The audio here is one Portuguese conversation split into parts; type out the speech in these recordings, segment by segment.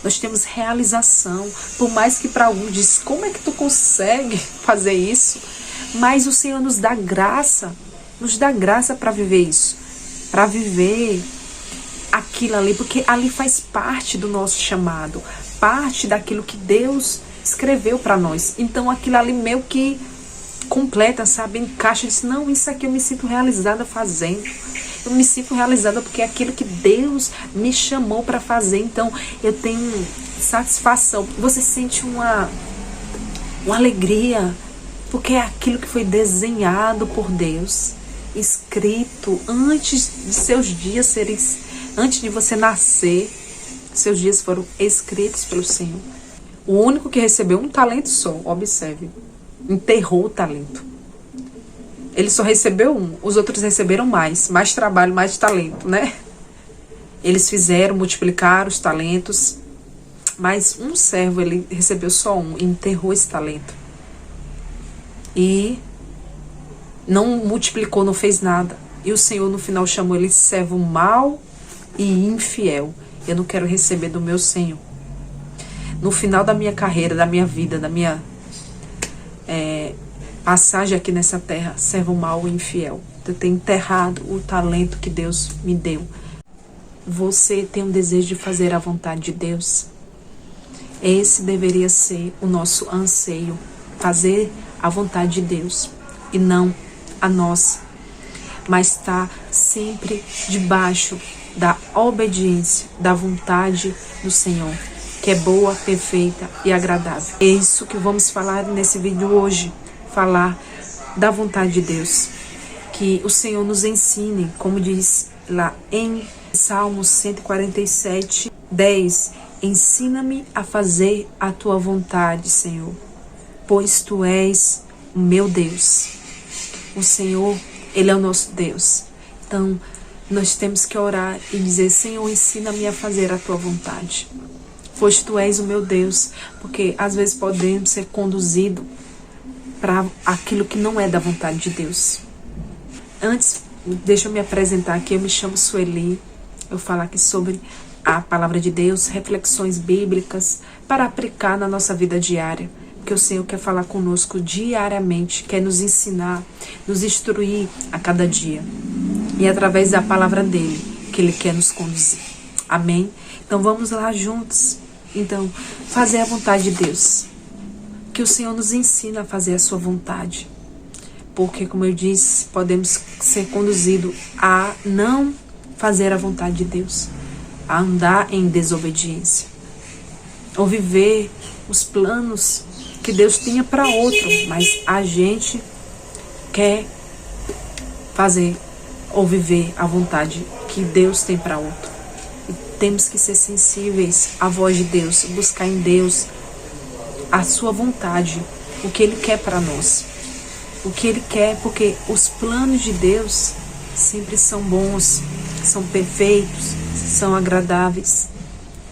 nós temos realização. Por mais que para alguns diz, como é que tu consegue fazer isso? Mas o Senhor nos dá graça para viver isso, para viver aquilo ali, porque ali faz parte do nosso chamado, parte daquilo que Deus escreveu para nós. Então aquilo ali meio que completa, sabe, encaixa, diz, não, isso aqui eu me sinto realizada fazendo. Eu me sinto realizada porque é aquilo que Deus me chamou para fazer. Então eu tenho satisfação. Você sente uma alegria, porque é aquilo que foi desenhado por Deus, escrito antes de seus dias serem, antes de você nascer, seus dias foram escritos pelo Senhor. O único que recebeu um talento só, observe, enterrou o talento. Ele só recebeu um, os outros receberam mais trabalho, mais talento, né? Eles fizeram, multiplicaram os talentos, mas um servo, ele recebeu só um, e enterrou esse talento. E não multiplicou, não fez nada. E o Senhor no final chamou ele de servo mau e infiel. Eu não quero receber do meu Senhor. No final da minha carreira, da minha vida, da minha passagem aqui nessa terra, servo mau e infiel. Eu tenho enterrado o talento que Deus me deu. Você tem um desejo de fazer a vontade de Deus? Esse deveria ser o nosso anseio, fazer a vontade de Deus e não a nossa, mas estar sempre debaixo da obediência, da vontade do Senhor, que é boa, perfeita e agradável. É isso que vamos falar nesse vídeo hoje, falar da vontade de Deus, que o Senhor nos ensine, como diz lá em Salmos 147, 10, ensina-me a fazer a tua vontade, Senhor, pois tu és o meu Deus. O Senhor, Ele é o nosso Deus. Então, nós temos que orar e dizer, Senhor, ensina-me a fazer a tua vontade, pois tu és o meu Deus. Porque às vezes podemos ser conduzidos para aquilo que não é da vontade de Deus. Antes, deixa eu me apresentar aqui. Eu me chamo Sueli. Eu falo aqui sobre a palavra de Deus, reflexões bíblicas para aplicar na nossa vida diária. Porque o Senhor quer falar conosco diariamente, quer nos ensinar, nos instruir a cada dia. E é através da palavra dele que ele quer nos conduzir. Amém? Então vamos lá juntos. Então, fazer a vontade de Deus. Que o Senhor nos ensina a fazer a sua vontade. Porque, como eu disse, podemos ser conduzidos a não fazer a vontade de Deus, a andar em desobediência, ou viver os planos que Deus tinha para outro, mas a gente quer fazer ou viver a vontade que Deus tem para outro. E temos que ser sensíveis à voz de Deus, buscar em Deus a sua vontade, o que Ele quer para nós, o que Ele quer, porque os planos de Deus sempre são bons, são perfeitos, são agradáveis.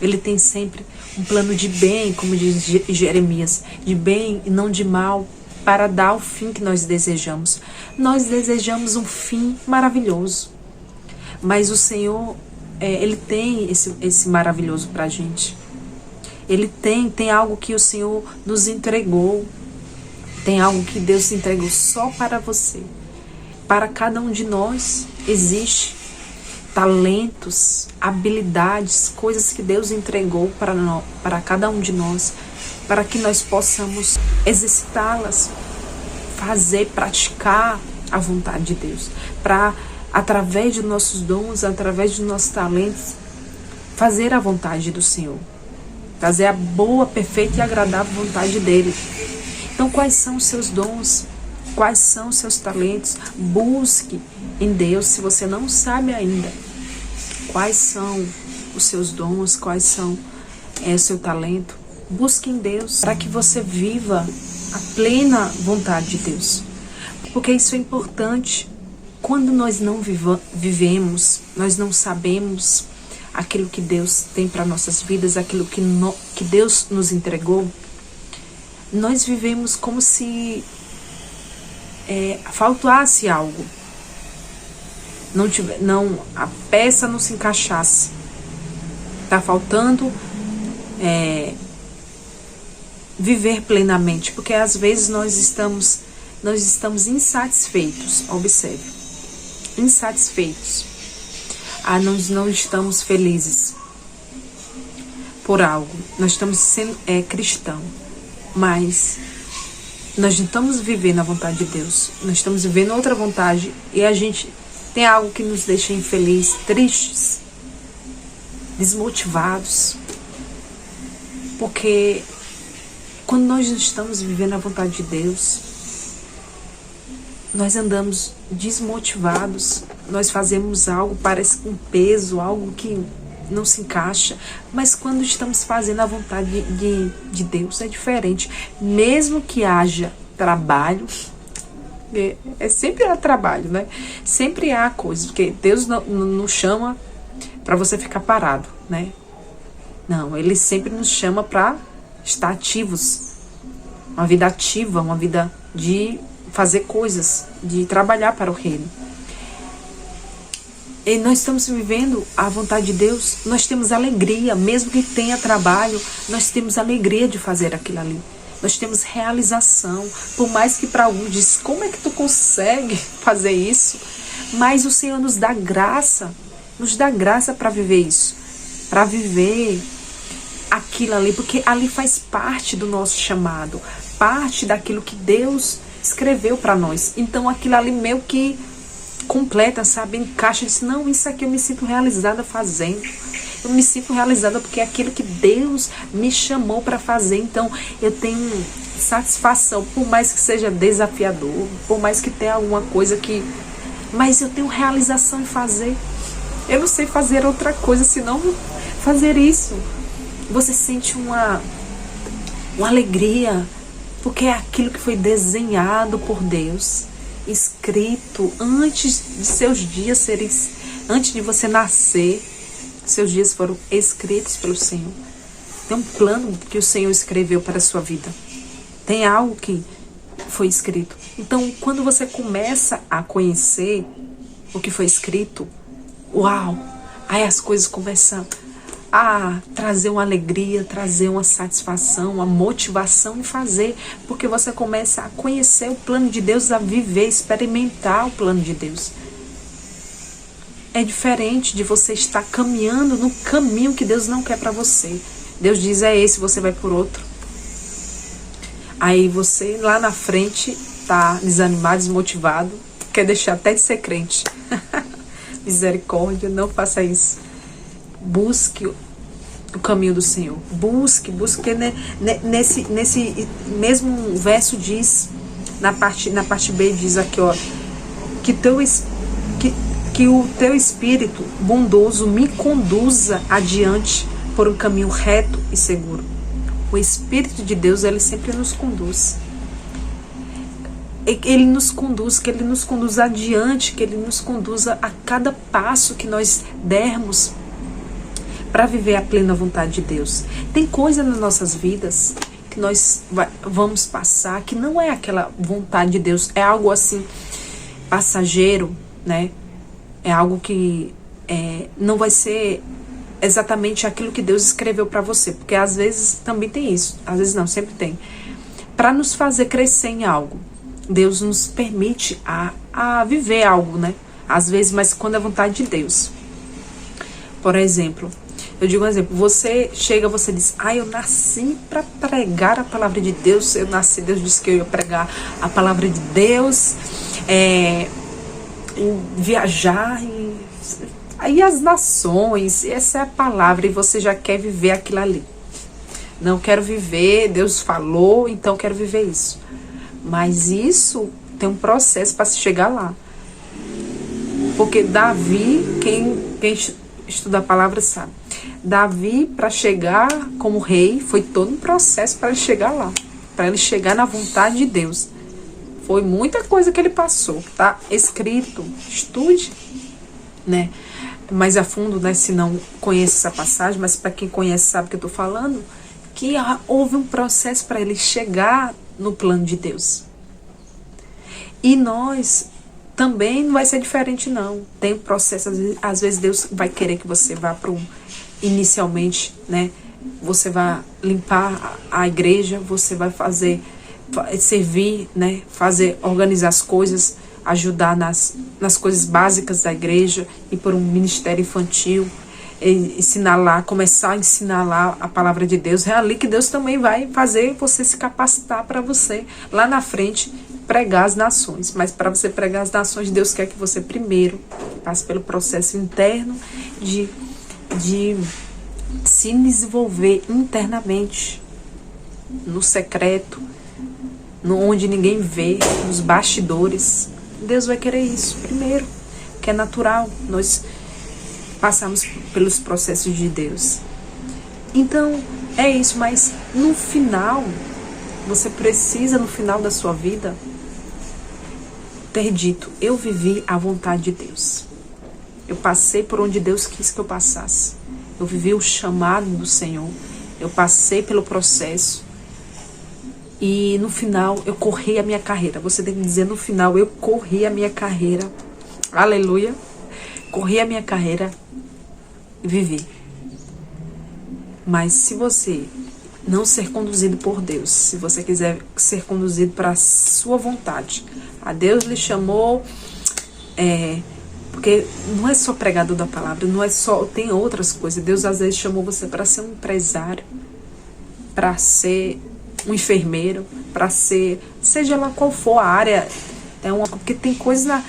Ele tem sempre um plano de bem, como diz Jeremias, de bem e não de mal, para dar o fim que nós desejamos. Nós desejamos um fim maravilhoso, mas o Senhor, Ele tem esse maravilhoso para a gente. Ele tem algo que o Senhor nos entregou, tem algo que Deus entregou só para você. Para cada um de nós existe talentos, habilidades, coisas que Deus entregou para cada um de nós, para que nós possamos exercitá-las, fazer, praticar a vontade de Deus, para, através de nossos dons, através dos nossos talentos, fazer a vontade do Senhor, fazer a boa, perfeita e agradável vontade dEle. Então, quais são os seus dons? Quais são os seus talentos? Busque em Deus, se você não sabe ainda quais são os seus dons, quais são o seu talento. Busque em Deus para que você viva a plena vontade de Deus. Porque isso é importante. Quando nós não vivemos, nós não sabemos aquilo que Deus tem para nossas vidas, aquilo que Deus nos entregou, nós vivemos como se faltasse algo, a peça não se encaixasse, está faltando viver plenamente, porque às vezes nós estamos insatisfeitos, observe, insatisfeitos, nós não estamos felizes por algo, nós estamos sendo cristão, mas nós não estamos vivendo a vontade de Deus, nós estamos vivendo outra vontade e a gente tem algo que nos deixa infeliz, tristes, desmotivados, porque quando nós estamos vivendo a vontade de Deus, nós andamos desmotivados, nós fazemos algo, parece com peso, algo que não se encaixa, mas quando estamos fazendo a vontade de Deus é diferente, mesmo que haja trabalho, sempre há trabalho, né? Sempre há coisas, porque Deus não chama para você ficar parado, né? Não, Ele sempre nos chama para estar ativos, uma vida ativa, uma vida de fazer coisas, de trabalhar para o reino. E nós estamos vivendo a vontade de Deus, nós temos alegria, mesmo que tenha trabalho, nós temos alegria de fazer aquilo ali. Nós temos realização, por mais que para alguns diz, como é que tu consegue fazer isso? Mas o Senhor nos dá graça para viver isso, para viver aquilo ali, porque ali faz parte do nosso chamado, parte daquilo que Deus escreveu para nós. Então aquilo ali meio que completa, sabe, encaixa, diz, não, isso aqui eu me sinto realizada fazendo. Eu me sinto realizada porque é aquilo que Deus me chamou para fazer. Então eu tenho satisfação, por mais que seja desafiador, por mais que tenha alguma coisa que... Mas eu tenho realização em fazer. Eu não sei fazer outra coisa senão fazer isso. Você sente uma alegria, porque é aquilo que foi desenhado por Deus, escrito antes de seus dias serem... Antes de você nascer, seus dias foram escritos pelo Senhor. Tem um plano que o Senhor escreveu para a sua vida. Tem algo que foi escrito. Então, quando você começa a conhecer o que foi escrito, uau! Aí as coisas começam a trazer uma alegria, trazer uma satisfação, uma motivação em fazer, porque você começa a conhecer o plano de Deus, a viver, experimentar o plano de Deus. É diferente de você estar caminhando no caminho que Deus não quer para você. Deus diz, é esse, você vai por outro. Aí você lá na frente tá desanimado, desmotivado, quer deixar até de ser crente. Misericórdia, não faça isso. Busque o caminho do Senhor. Busque, né? Nesse mesmo verso diz, na parte B diz aqui, ó, que o teu espírito bondoso me conduza adiante por um caminho reto e seguro. O Espírito de Deus, ele sempre nos conduz. Ele nos conduz, que ele nos conduz adiante, que ele nos conduza a cada passo que nós dermos para viver a plena vontade de Deus. Tem coisa nas nossas vidas que nós vamos passar, que não é aquela vontade de Deus, é algo assim, passageiro, né? É algo que não vai ser exatamente aquilo que Deus escreveu para você, porque às vezes também tem isso, às vezes não, sempre tem. Para nos fazer crescer em algo, Deus nos permite a viver algo, né? Às vezes, mas quando é vontade de Deus. Por exemplo, eu digo um exemplo, você chega, você diz, eu nasci para pregar a palavra de Deus, Deus disse que eu ia pregar a palavra de Deus, viajar aí as nações, essa é a palavra, e você já quer viver aquilo ali. Não quero viver, Deus falou, então quero viver isso. Mas isso tem um processo para se chegar lá. Porque Davi, quem estuda a palavra sabe, Davi, para chegar como rei, foi todo um processo para ele chegar lá, para ele chegar na vontade de Deus. Foi muita coisa que ele passou, tá escrito, estude, né, mais a fundo, né, se não conhece essa passagem, mas para quem conhece sabe o que eu tô falando, que houve um processo para ele chegar no plano de Deus. E nós também não vai ser diferente não, tem um processo, às vezes Deus vai querer que você vá para inicialmente, né, você vai limpar a igreja, você vai servir, né? Organizar as coisas, ajudar nas coisas básicas da igreja, ir por um ministério infantil, ensinar lá, começar a ensinar lá a palavra de Deus. É ali que Deus também vai fazer você se capacitar para você, lá na frente, pregar as nações. Mas para você pregar as nações, Deus quer que você primeiro passe pelo processo interno de se desenvolver internamente, no secreto, onde ninguém vê, nos bastidores. Deus vai querer isso primeiro, que é natural nós passamos pelos processos de Deus. Então, é isso, mas no final, você precisa, no final da sua vida, ter dito: eu vivi a vontade de Deus. Eu passei por onde Deus quis que eu passasse. Eu vivi o chamado do Senhor. Eu passei pelo processo. E no final, eu corri a minha carreira. Você tem que dizer: no final, eu corri a minha carreira. Aleluia. Corri a minha carreira e vivi. Mas se você não ser conduzido por Deus, se você quiser ser conduzido para a sua vontade, a Deus lhe chamou, porque não é só pregador da palavra, não é só, tem outras coisas. Deus às vezes chamou você para ser um empresário, para ser um enfermeiro, para ser, seja lá qual for a área, porque tem coisa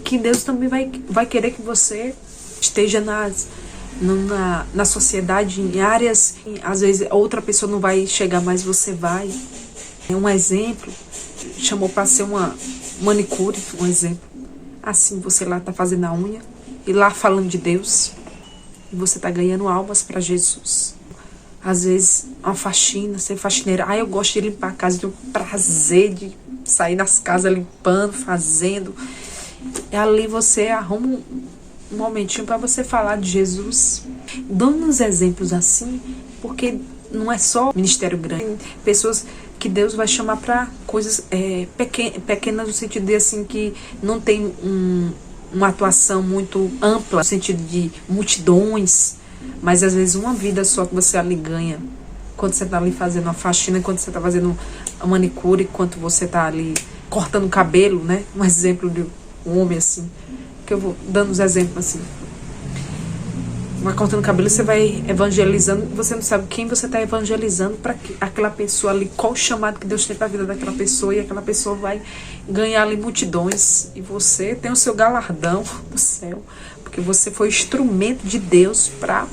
que Deus também vai querer que você esteja na sociedade, em áreas, às vezes outra pessoa não vai chegar, mas você vai. Um exemplo, chamou para ser uma manicure, um exemplo. Assim, você lá tá fazendo a unha, e lá falando de Deus, e você tá ganhando almas para Jesus. Às vezes, uma faxina, ser faxineira. Eu gosto de limpar a casa, tenho prazer de sair nas casas limpando, fazendo. E ali você arruma um momentinho para você falar de Jesus. Dando uns exemplos assim, porque não é só ministério grande. Tem pessoas que Deus vai chamar para coisas pequenas, no sentido de assim, que não tem uma atuação muito ampla, no sentido de multidões, mas às vezes uma vida só que você ali ganha. Quando você está ali fazendo uma faxina, quando você está fazendo a manicure, enquanto você está ali cortando o cabelo, né? Um exemplo de um homem assim, que eu vou dando uns exemplos assim. Vai cortando o cabelo, você vai evangelizando, você não sabe quem você está evangelizando para aquela pessoa ali, qual o chamado que Deus tem para a vida daquela pessoa, e aquela pessoa vai ganhar ali multidões, e você tem o seu galardão do céu, porque você foi instrumento de Deus para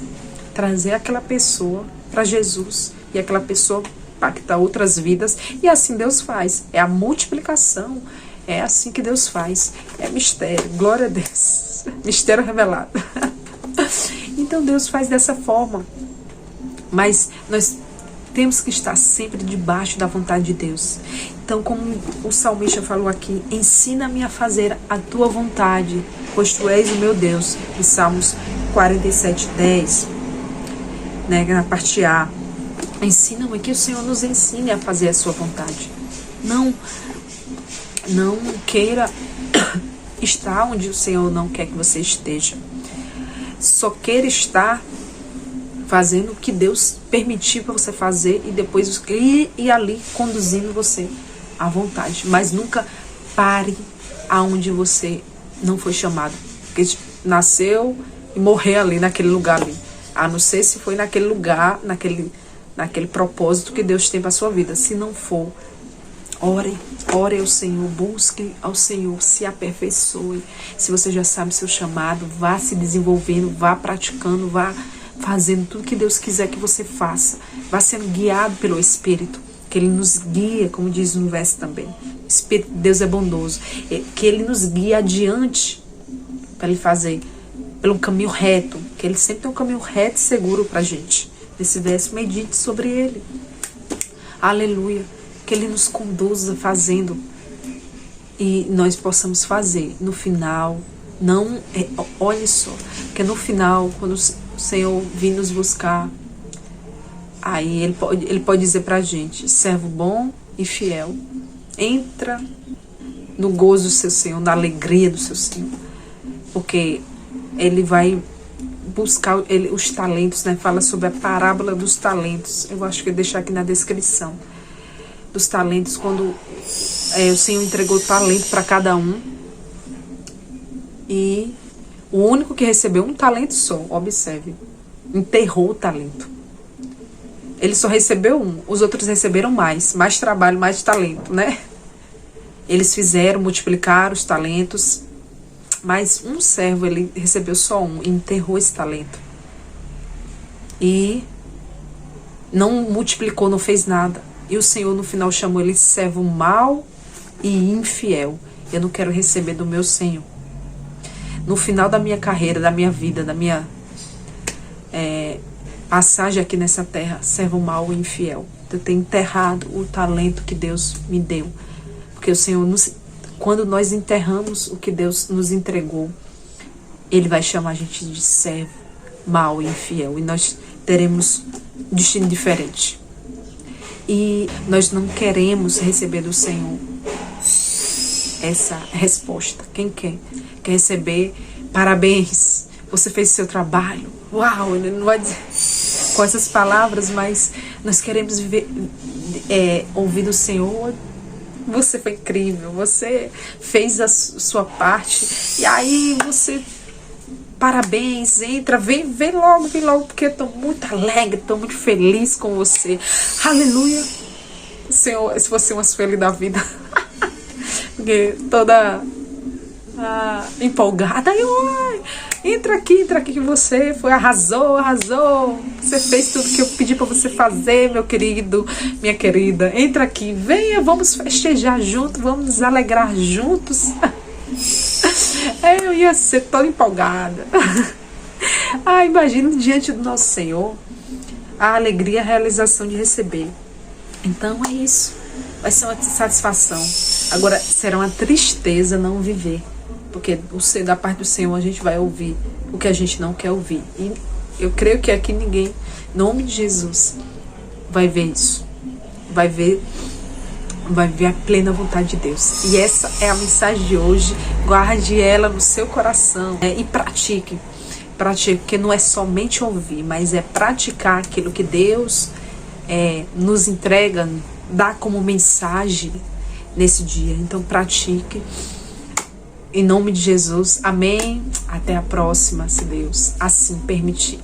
trazer aquela pessoa para Jesus, e aquela pessoa impactar outras vidas, e assim Deus faz, é a multiplicação, é assim que Deus faz, é mistério, glória a Deus, mistério revelado. Então Deus faz dessa forma, mas nós temos que estar sempre debaixo da vontade de Deus. Então, como o salmista falou aqui: ensina-me a fazer a tua vontade, pois tu és o meu Deus, em Salmos 47:10, né, na parte A. Ensina-me, que o Senhor nos ensine a fazer a sua vontade. Não queira estar onde o Senhor não quer que você esteja. Só queira estar fazendo o que Deus permitiu para você fazer, e depois ir ali conduzindo você à vontade. Mas nunca pare aonde você não foi chamado. Porque nasceu e morrer ali, naquele lugar ali. A não ser se foi naquele lugar, naquele propósito que Deus tem para a sua vida. Se não for, ore ao Senhor, busque ao Senhor, se aperfeiçoe. Se você já sabe seu chamado, vá se desenvolvendo, vá praticando, vá fazendo tudo que Deus quiser que você faça. Vá sendo guiado pelo Espírito, que Ele nos guia, como diz no verso também. O Espírito de Deus é bondoso, que Ele nos guia adiante para Ele fazer pelo caminho reto, que Ele sempre tem um caminho reto e seguro para a gente. Nesse verso, medite sobre Ele. Aleluia. Que Ele nos conduza fazendo e nós possamos fazer. No final, olhe só, que no final, quando o Senhor vir nos buscar, aí Ele pode dizer pra gente: servo bom e fiel, entra no gozo do seu Senhor, na alegria do seu Senhor, porque Ele vai buscar os talentos, né? Fala sobre a parábola dos talentos. Eu acho que eu vou deixar aqui na descrição. Dos talentos, quando o Senhor entregou talento para cada um. E o único que recebeu um talento só, observe, enterrou o talento. Ele só recebeu um, os outros receberam mais trabalho, mais talento, né? Eles fizeram, multiplicaram os talentos, mas um servo, ele recebeu só um e enterrou esse talento. E não multiplicou, não fez nada. E o Senhor no final chamou ele de servo mau e infiel. Eu não quero receber do meu Senhor. No final da minha carreira, da minha vida, da minha passagem aqui nessa terra, servo mau e infiel. Eu tenho enterrado o talento que Deus me deu. Porque o Senhor, quando nós enterramos o que Deus nos entregou, Ele vai chamar a gente de servo mau e infiel. E nós teremos um destino diferente. E nós não queremos receber do Senhor essa resposta. Quem quer? Quer receber parabéns, você fez seu trabalho. Uau, ele não vai dizer com essas palavras, mas nós queremos ouvir do Senhor. Você foi incrível, você fez a sua parte. E aí você, parabéns, entra, vem logo, porque eu estou muito alegre, estou muito feliz com você. Aleluia. Senhor, se fosse uma sueli da vida, porque toda empolgada, entra aqui que você arrasou, você fez tudo que eu pedi para você fazer, meu querido, minha querida, entra aqui, venha, vamos festejar juntos, vamos nos alegrar juntos. Eu ia ser toda empolgada. Imagina diante do nosso Senhor a alegria, a realização de receber. Então é isso, vai ser uma satisfação. Agora será uma tristeza não viver, porque da parte do Senhor a gente vai ouvir o que a gente não quer ouvir. E eu creio que aqui ninguém, em nome de Jesus, vai ver isso. Vai ver a plena vontade de Deus. E essa é a mensagem de hoje. Guarde ela no seu coração, e pratique, porque não é somente ouvir, mas é praticar aquilo que Deus nos entrega, dá como mensagem nesse dia. Então pratique. Em nome de Jesus, amém. Até a próxima, se Deus assim permitir.